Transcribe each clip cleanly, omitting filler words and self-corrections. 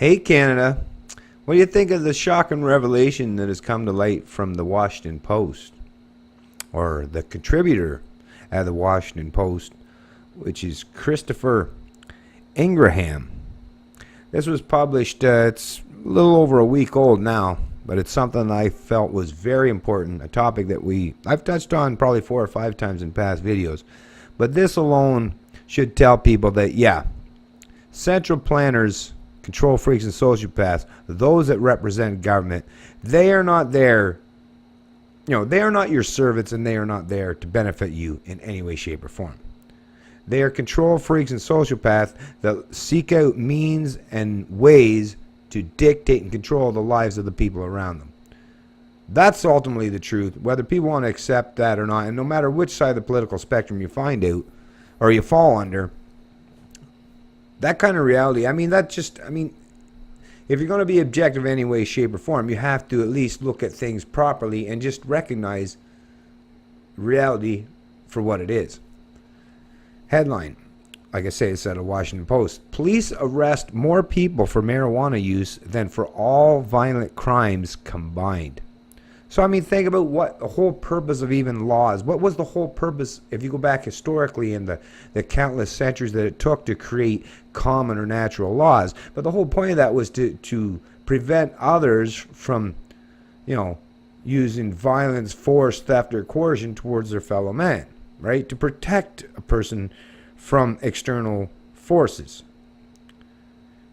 Hey Canada, what do you think of the shocking revelation that has come to light from the Washington Post, or the contributor at the Washington Post, which is Christopher Ingraham? This was published, it's a little over a week old now, but it's something I felt was very important, a topic that I've touched on probably 4 or 5 times in past videos. But this alone should tell people that, yeah, central planners, control freaks, and sociopaths, those that represent government, they are not there, they are not your servants, and they are not there to benefit you in any way, shape, or form. They are control freaks and sociopaths that seek out means and ways to dictate and control the lives of the people around them. That's ultimately the truth, whether people want to accept that or not. And no matter which side of the political spectrum you find out or you fall under, that kind of reality, if you're going to be objective in any way, shape, or form, you have to at least look at things properly and just recognize reality for what it is. Headline, like I say, it's at a Washington Post. Police arrest more people for marijuana use than for all violent crimes combined. So, think about what the whole purpose of even laws, what was the whole purpose, if you go back historically in the countless centuries that it took to create common or natural laws. But the whole point of that was to prevent others from, using violence, force, theft, or coercion towards their fellow man, right? To protect a person from external forces.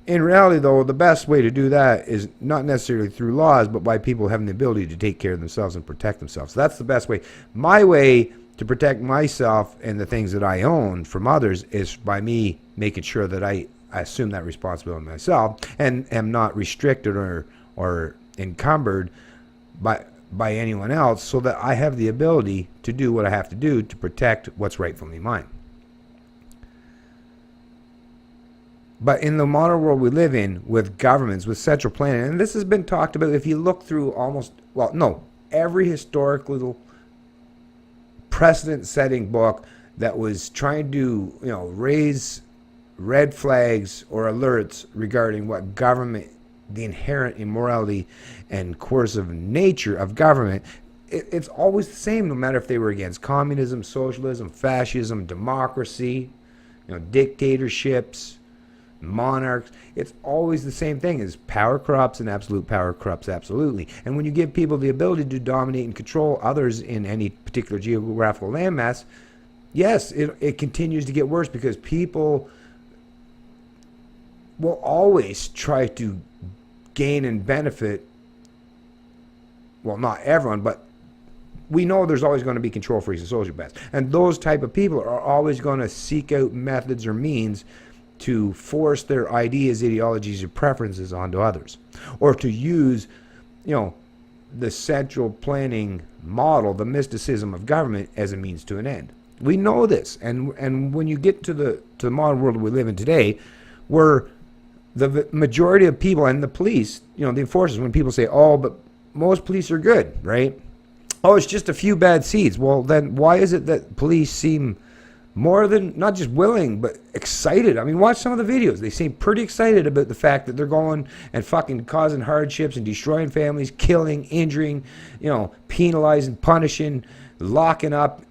In reality, though, the best way to do that is not necessarily through laws, but by people having the ability to take care of themselves and protect themselves. So that's the best way. My way to protect myself and the things that I own from others is by me making sure that I assume that responsibility myself and am not restricted or encumbered by anyone else, so that I have the ability to do what I have to do to protect what's rightfully mine. But in the modern world we live in, with governments, with central planning, and this has been talked about, if you look through every historical precedent-setting book that was trying to, raise red flags or alerts regarding what government, the inherent immorality and coercive nature of government, it's always the same, no matter if they were against communism, socialism, fascism, democracy, dictatorships, monarchs. It's always the same thing: is power corrupts, and absolute power corrupts absolutely. And when you give people the ability to dominate and control others in any particular geographical landmass, yes, it continues to get worse, because people will always try to gain and benefit, well, not everyone, but we know there's always going to be control freaks and sociopaths, and those type of people are always going to seek out methods or means to force their ideas, ideologies, or preferences onto others, or to use, the central planning model, the mysticism of government, as a means to an end. We know this, and when you get to the modern world we live in today, where the majority of people and the police, the enforcers, when people say, "Oh, but most police are good," right? Oh, it's just a few bad seeds. Well, then why is it that police seem more than not just willing, but excited? Watch some of the videos. They seem pretty excited about the fact that they're going and fucking causing hardships and destroying families, killing, injuring, penalizing, punishing, locking up,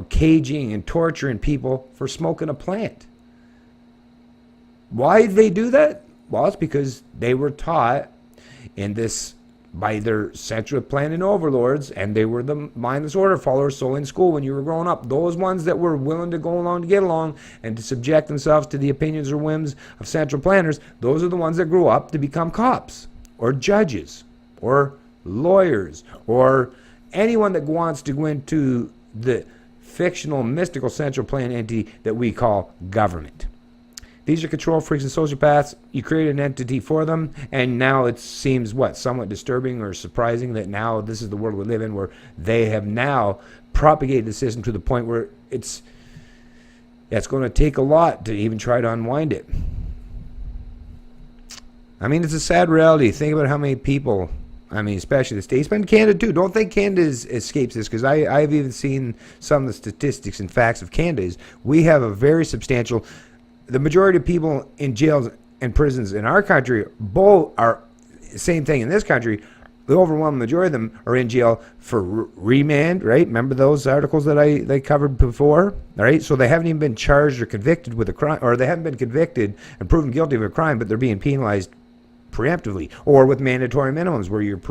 caging and torturing people for smoking a plant. Why did they do that? Well, it's because they were taught in this by their central planning overlords, and they were the mindless order followers. So in school, when you were growing up, those ones that were willing to go along to get along and to subject themselves to the opinions or whims of central planners, those are the ones that grew up to become cops or judges or lawyers or anyone that wants to go into the fictional, mystical central plan entity that we call government. These are control freaks and sociopaths. You create an entity for them, and now it seems, somewhat disturbing or surprising that now this is the world we live in, where they have now propagated the system to the point where it's going to take a lot to even try to unwind it. It's a sad reality. Think about how many people, especially the States, but in Canada too. Don't think Canada escapes this, because I've even seen some of the statistics and facts of Canada. We have a very substantial, the majority of people in jails and prisons in our country, both are same thing in this country. The overwhelming majority of them are in jail for remand, right? Remember those articles that I covered before, right? So they haven't even been charged or convicted with a crime, or they haven't been convicted and proven guilty of a crime, but they're being penalized preemptively, or with mandatory minimums where you're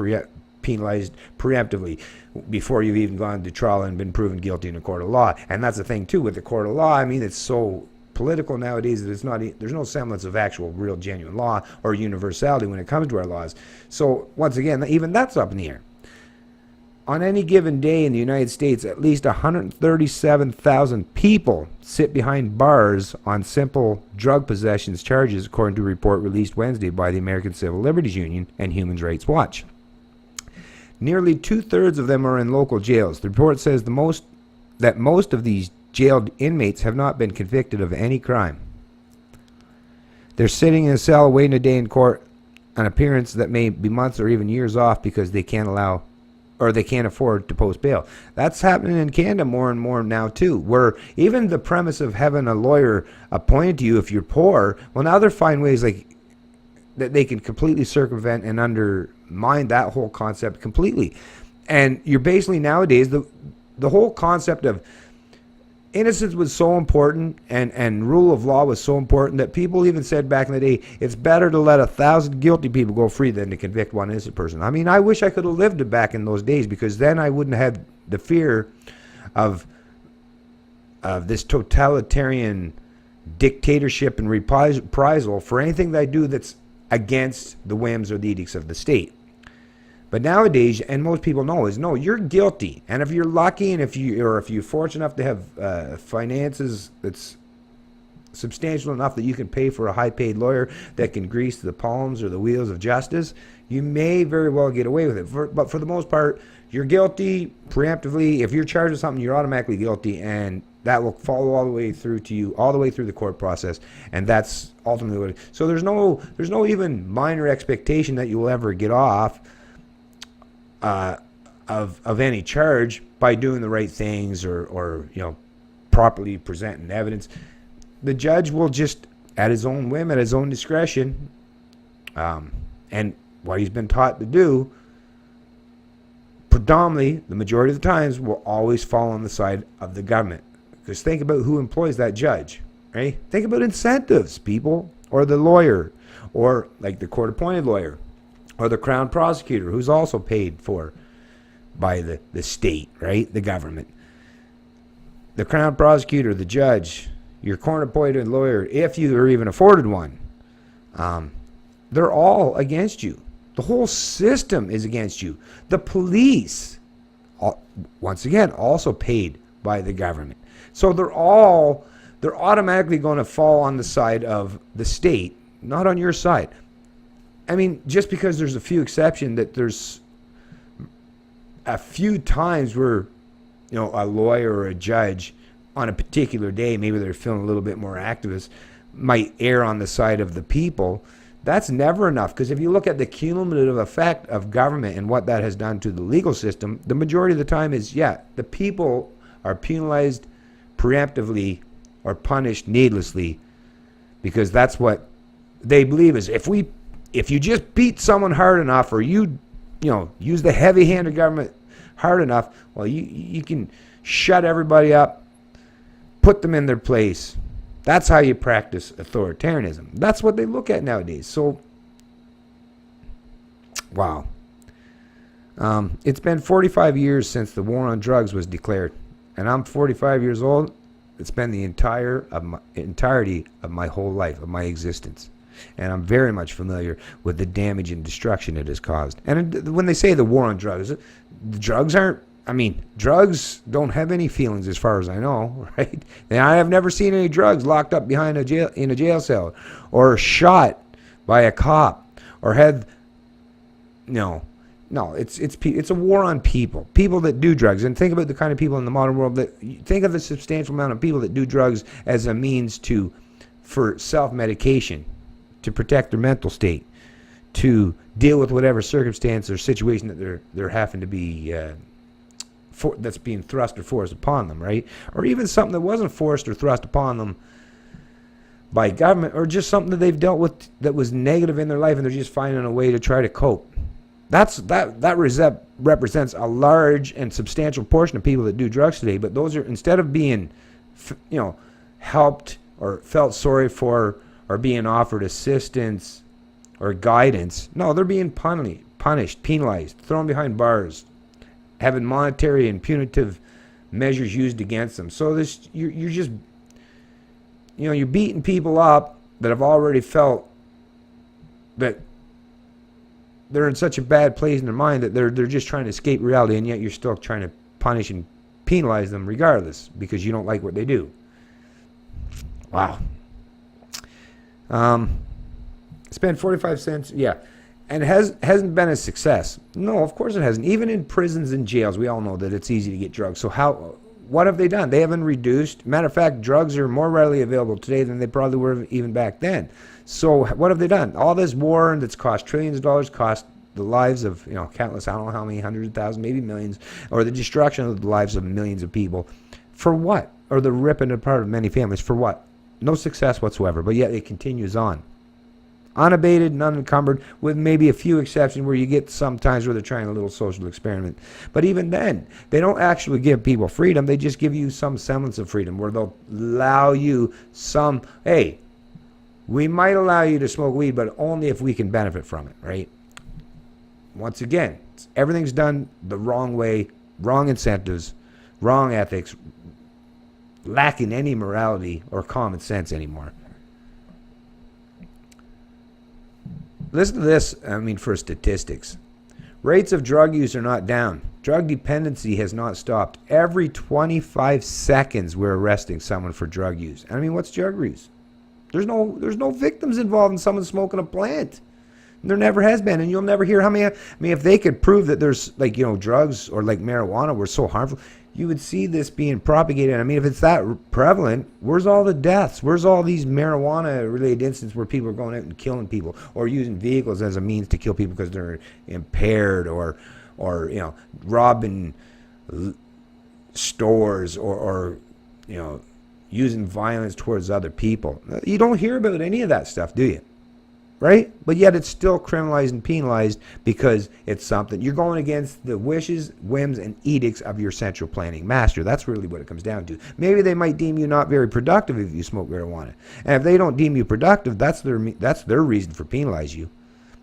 penalized preemptively before you've even gone to trial and been proven guilty in a court of law. And that's the thing too with the court of law. I mean, it's so political nowadays that there's no semblance of actual real genuine law or universality when it comes to our laws. So once again, even that's up in the air. On any given day in the United States, at least 137,000 people sit behind bars on simple drug possessions charges, according to a report released Wednesday by the American Civil Liberties Union and Human Rights Watch. Nearly 2/3 of them are in local jails. The report says that most of these jailed inmates have not been convicted of any crime. They're sitting in a cell waiting a day in court, an appearance that may be months or even years off because they can't afford to post bail. That's happening in Canada more and more now too, where even the premise of having a lawyer appointed to you if you're poor, well, now they're finding ways like that they can completely circumvent and undermine that whole concept completely. And you're basically nowadays, the whole concept of innocence was so important, and rule of law was so important that people even said back in the day, it's better to let 1,000 guilty people go free than to convict one innocent person. I mean, I wish I could have lived it back in those days, because then I wouldn't have had the fear of this totalitarian dictatorship and reprisal for anything that I do that's against the whims or the edicts of the state. But nowadays, and most people know, is no, you're guilty. And if you're lucky, and if you're fortunate enough to have finances that's substantial enough that you can pay for a high-paid lawyer that can grease the palms or the wheels of justice, you may very well get away with it. But for the most part, you're guilty preemptively. If you're charged with something, you're automatically guilty, and that will follow all the way through to you, all the way through the court process, and that's ultimately what it is. So there's no even minor expectation that you will ever get off of any charge by doing the right things or properly presenting evidence. The judge will just, at his own whim, at his own discretion, and what he's been taught to do, predominantly, the majority of the times, will always fall on the side of the government. Because think about who employs that judge, right? Think about incentives, people, or the lawyer, or like the court-appointed lawyer, or the crown prosecutor, who's also paid for by the state, right? The government. The crown prosecutor, the judge, your court-appointed lawyer, if you are even afforded one, they're all against you. The whole system is against you. The police, once again, also paid by the government. So they're automatically going to fall on the side of the state, not on your side. I mean, just because there's a few exceptions, that there's a few times where, a lawyer or a judge on a particular day, maybe they're feeling a little bit more activist, might err on the side of the people. That's never enough, because if you look at the cumulative effect of government and what that has done to the legal system, the majority of the time is, the people are penalized preemptively or punished needlessly, because that's what they believe is, if you just beat someone hard enough, or you use the heavy hand of government hard enough, well, you can shut everybody up, put them in their place. That's how you practice authoritarianism. That's what they look at nowadays. So, wow. It's been 45 years since the war on drugs was declared, and I'm 45 years old. It's been the entirety of my whole life, of my existence. And I'm very much familiar with the damage and destruction it has caused. And when they say the war on drugs, drugs don't have any feelings as far as I know, right? And I have never seen any drugs locked up behind in a jail cell, or shot by a cop, or it's a war on people that do drugs. And think about the kind of people in the modern world think of the substantial amount of people that do drugs as a means for self-medication, to protect their mental state, to deal with whatever circumstance or situation that they're having to be that's being thrust or forced upon them, right? Or even something that wasn't forced or thrust upon them, by government, or just something that they've dealt with that was negative in their life, and they're just finding a way to try to cope. That represents a large and substantial portion of people that do drugs today. But those are, instead of being, helped or felt sorry for or being offered assistance or guidance, no, they're being punished, penalized, thrown behind bars, having monetary and punitive measures used against them. So you're just, you're beating people up that have already felt that they're in such a bad place in their mind that they're just trying to escape reality, and yet you're still trying to punish and penalize them regardless because you don't like what they do. Wow. Spend 45 cents, yeah. And it hasn't been a success. No, of course it hasn't. Even in prisons and jails, we all know that it's easy to get drugs. So what have they done? They haven't reduced. Matter of fact, drugs are more readily available today than they probably were even back then. So what have they done? All this war that's cost trillions of dollars, cost the lives of countless, I don't know how many, hundreds of thousands, maybe millions, or the destruction of the lives of millions of people. For what? Or the ripping apart of many families. For what? No success whatsoever, but yet it continues on. Unabated and unencumbered, with maybe a few exceptions where you get sometimes where they're trying a little social experiment. But even then, they don't actually give people freedom. They just give you some semblance of freedom where they'll allow you some, hey, we might allow you to smoke weed, but only if we can benefit from it, right? Once again, everything's done the wrong way, wrong incentives, wrong ethics, lacking any morality or common sense anymore. Listen to this, for statistics. Rates of drug use are not down. Drug dependency has not stopped. Every 25 seconds we're arresting someone for drug use. What's drug use? There's no victims involved in someone smoking a plant. There never has been, and you'll never hear how many. If they could prove that there's drugs or like marijuana were so harmful, you would see this being propagated. If it's that prevalent, where's all the deaths? Where's all these marijuana-related incidents where people are going out and killing people or using vehicles as a means to kill people because they're impaired or robbing stores or using violence towards other people? You don't hear about any of that stuff, do you? Right? But yet it's still criminalized and penalized because it's something. You're going against the wishes, whims, and edicts of your central planning master. That's really what it comes down to. Maybe they might deem you not very productive if you smoke marijuana. And if they don't deem you productive, that's their reason for penalize you.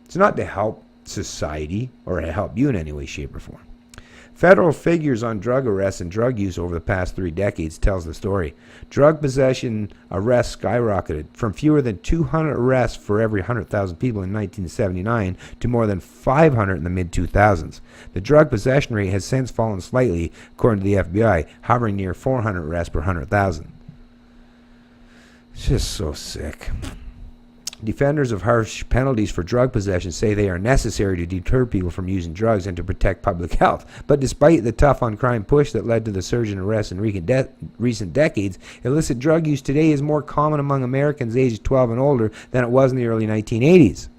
It's not to help society or to help you in any way, shape, or form. Federal figures on drug arrests and drug use over the past 3 decades tells the story. Drug possession arrests skyrocketed from fewer than 200 arrests for every 100,000 people in 1979 to more than 500 in the mid-2000s. The drug possession rate has since fallen slightly, according to the FBI, hovering near 400 arrests per 100,000. It's just so sick. Defenders of harsh penalties for drug possession say they are necessary to deter people from using drugs and to protect public health. But despite the tough-on-crime push that led to the surge in arrests in recent decades, illicit drug use today is more common among Americans aged 12 and older than it was in the early 1980s.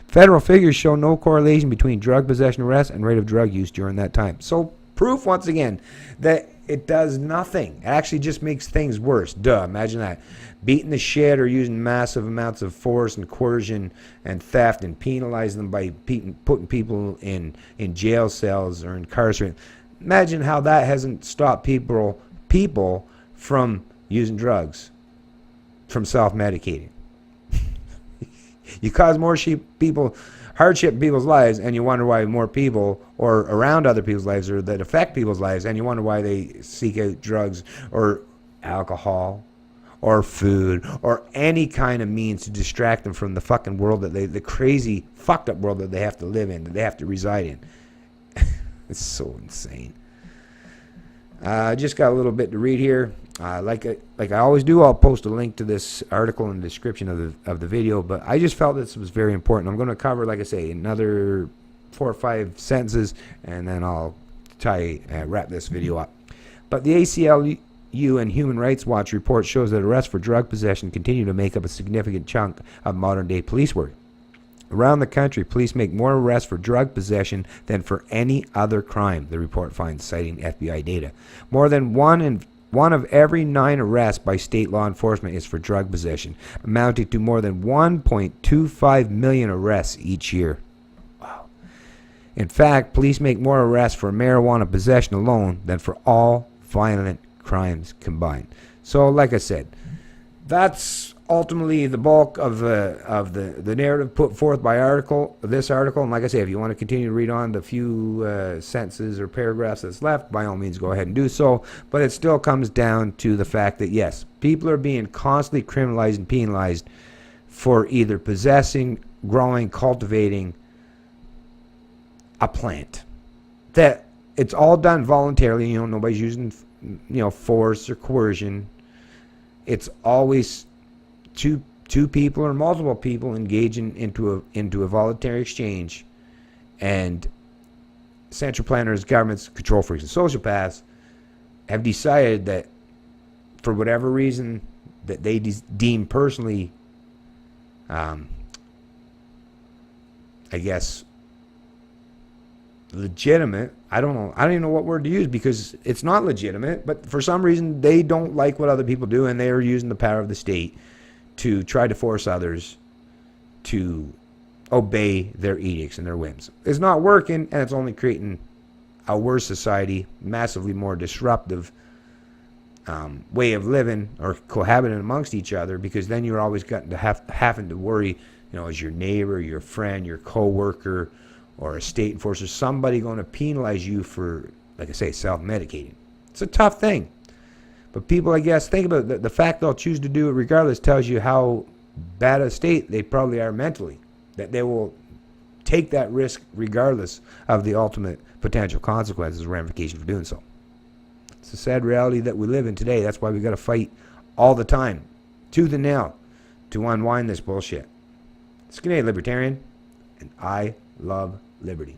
Federal figures show no correlation between drug possession arrests and rate of drug use during that time. So proof, once again, that it does nothing. It actually just makes things worse. Duh, imagine that. Beating the shit or using massive amounts of force and coercion and theft and penalizing them by putting people in jail cells or incarcerated. Imagine how that hasn't stopped people from using drugs, from self-medicating. You cause more hardship in people's lives, and you wonder why more people or around other people's lives or that affect people's lives, and you wonder why they seek out drugs or alcohol or food or any kind of means to distract them from the fucking world the crazy fucked up world that they have to live in, that they have to reside in. It's so insane. I just got a little bit to read here. Like I always do, I'll post a link to this article in the description of the video, but I just felt this was very important. I'm going to cover, like I say, another 4 or 5 sentences, and then I'll wrap this video up. But the ACLU and Human Rights Watch report shows that arrests for drug possession continue to make up a significant chunk of modern-day police work. Around the country, police make more arrests for drug possession than for any other crime, the report finds, citing FBI data. More than 1 in 1 of every 9 arrests by state law enforcement is for drug possession, amounting to more than 1.25 million arrests each year. Wow. In fact, police make more arrests for marijuana possession alone than for all violent crimes combined. So, like I said, that's ultimately the bulk of the narrative put forth by this article. And like I say, if you want to continue to read on the few sentences or paragraphs that's left, by all means go ahead and do so. But it still comes down to the fact that, yes, people are being constantly criminalized and penalized for either possessing, growing, cultivating a plant. That it's all done voluntarily. Nobody's using force or coercion. It's always two people or multiple people engaging into a voluntary exchange, and central planners, governments, control freaks, and sociopaths have decided that for whatever reason that they deem personally, I guess, legitimate. I don't know. I don't even know what word to use, because it's not legitimate, but for some reason they don't like what other people do, and they are using the power of the state to try to force others to obey their edicts and their whims. It's not working, and it's only creating a worse society, massively more disruptive way of living or cohabiting amongst each other, because then you're always having to worry, is your neighbor, your friend, your co-worker, or a state enforcer, somebody going to penalize you for, like I say, self-medicating. It's a tough thing. But people, I guess, think about it. The fact they'll choose to do it regardless tells you how bad a state they probably are mentally. That they will take that risk regardless of the ultimate potential consequences or ramifications for doing so. It's a sad reality that we live in today. That's why we got to fight all the time, tooth and nail, to unwind this bullshit. It's G'day, Libertarian, and I love liberty.